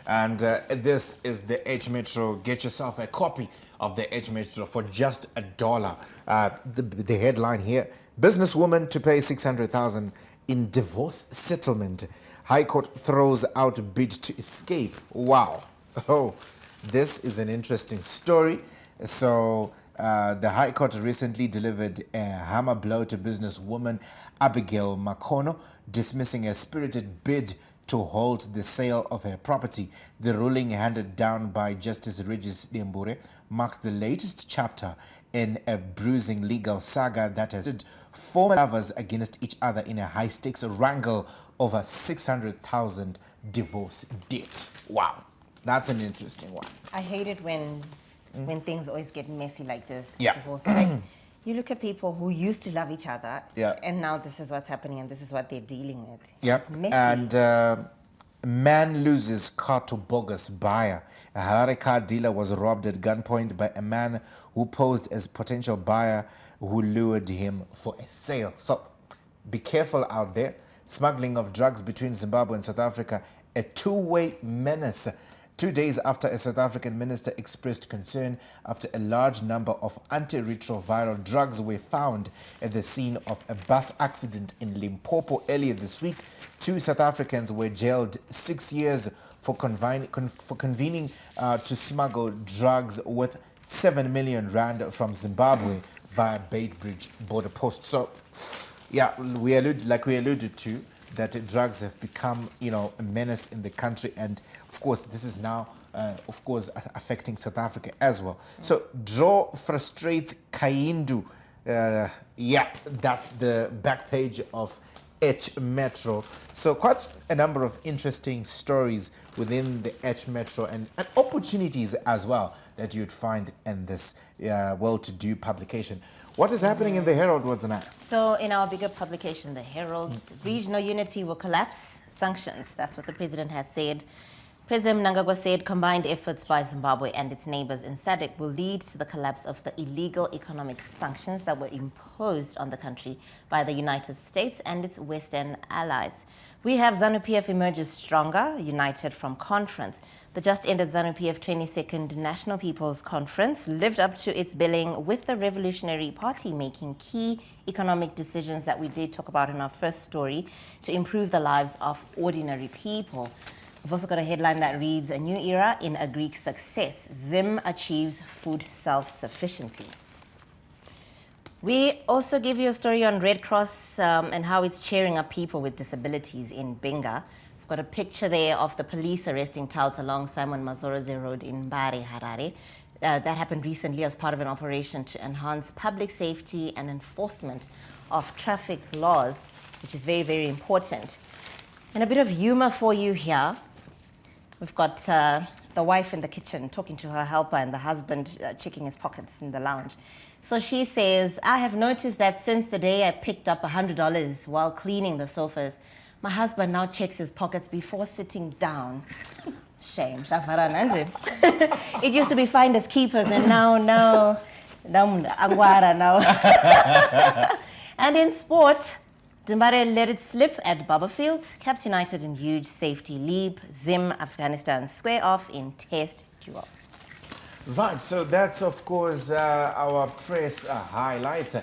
And this is the H Metro. Get yourself a copy of the H Metro for just $1. The headline here: businesswoman to pay 600,000 in divorce settlement. High Court throws out bid to escape. Wow. Oh, this is an interesting story. So the High Court recently delivered a hammer blow to businesswoman Abigail Makono, dismissing a spirited bid to halt the sale of her property. The ruling, handed down by Justice Regis Dembure, marks the latest chapter in a bruising legal saga that has pitted former lovers against each other in a high-stakes wrangle over 600,000 divorce debt. Wow, that's an interesting one. I hate it when things always get messy like this. Yeah. Divorce. Like, you look at people who used to love each other, Yeah. and now this is what's happening and this is what they're dealing with. Yeah, It's messy. and man loses car to bogus buyer. A Harare car dealer was robbed at gunpoint by a man who posed as potential buyer who lured him for a sale. So be careful out there. Smuggling of drugs between Zimbabwe and South Africa, a two-way menace. 2 days after a South African minister expressed concern after a large number of antiretroviral drugs were found at the scene of a bus accident in Limpopo earlier this week, 2 South Africans were jailed 6 years for convening to smuggle drugs worth 7 million rand from Zimbabwe via Beitbridge border post. So, yeah, we alluded to that drugs have become, a menace in the country, and of course this is now, affecting South Africa as well. So, draw frustrates Kaindu. That's the back page of H Metro. So, quite a number of interesting stories within the H Metro and opportunities as well that you'd find in this well-to-do publication. What is happening in the Herald, Wadzana? So in our bigger publication, the Herald, regional unity will collapse. Sanctions, that's what the president has said. President Mnangagwa said combined efforts by Zimbabwe and its neighbors in SADC will lead to the collapse of the illegal economic sanctions that were imposed on the country by the United States and its Western allies. We have ZANU-PF emerges stronger, united from conference. The just-ended ZANU-PF 22nd National People's Conference lived up to its billing, with the Revolutionary Party making key economic decisions that we did talk about in our first story to improve the lives of ordinary people. We've also got a headline that reads, "A new era in Agric success. Zim achieves food self-sufficiency." We also give you a story on Red Cross and how it's cheering up people with disabilities in Benga. We've got a picture there of the police arresting touts along Simon Mazoroze Road in Mbare, Harare. That happened recently as part of an operation to enhance public safety and enforcement of traffic laws, which is very, very important. And a bit of humor for you here. We've got the wife in the kitchen talking to her helper and the husband checking his pockets in the lounge. So she says, "I have noticed that since the day I picked up $100 while cleaning the sofas, my husband now checks his pockets before sitting down." Shame. It used to be finders keepers, and now, agwara now. And in sport, Dumbare let it slip at Barberfield. Caps United in huge safety leap. Zim, Afghanistan square off in test duel. Right, so that's of course our press highlights.